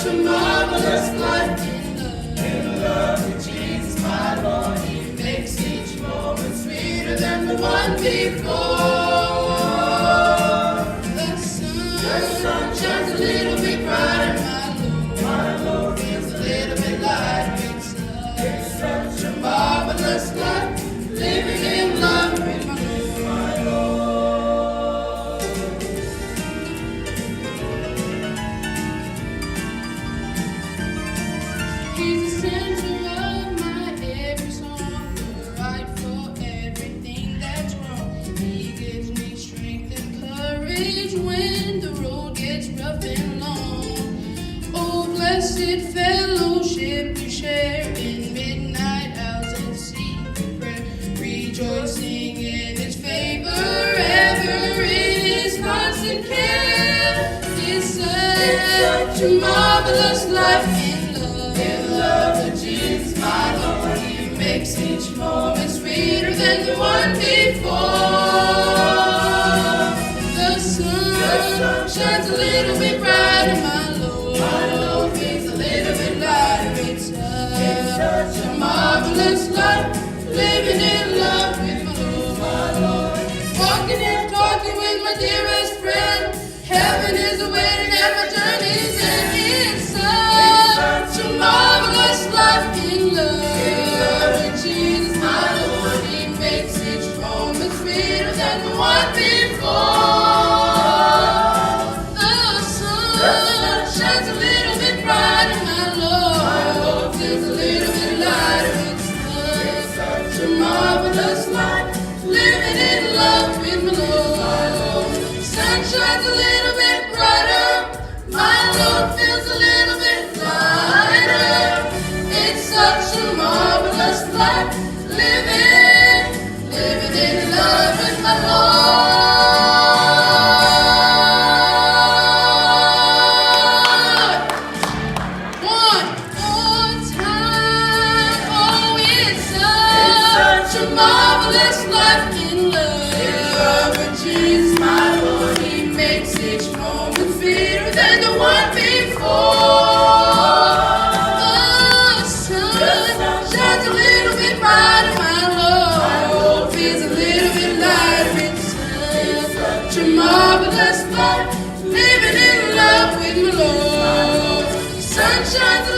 a marvelous life in love with Jesus, my Lord. He makes each moment sweeter than the one before. The sun shines a little bit brighter, my Lord feels a little bit lighter. It's such a marvelous life, living in love with my Lord. He's the center of my every song, the right for everything that's wrong. He gives me strength and courage when the road gets rough and long. Oh, blessed fellowship we share in midnight hours and secret prayer, rejoicing in His favor, ever in His constant care. It's such a marvelous life in love with Jesus, my Lord. He makes each moment sweeter than the one before. The sun shines a little bit brighter, my Lord feels a little bit lighter. It's such a marvelous life, living in love with my Lord. Walking and talking with my dearest friend, heaven is awaiting at my journey's end. It's such a marvelous life in love with Jesus, my Lord. He makes each moment sweeter than the one before. The sun shines a little bit brighter, my Lord feels a little bit lighter. It's such a marvelous life, living in love with my Lord. Sun shines a little bit brighter, my Lord feels a little bit lighter. It's such a marvelous life, living in love with my Lord. One more time, oh, it's such a marvelous life in love with Jesus, my Lord. He makes each moment sweeter than the one before. The sun shines a little bit brighter, my Lord feels a little bit lighter. It's such a marvelous life, living in love with my Lord. Sun shines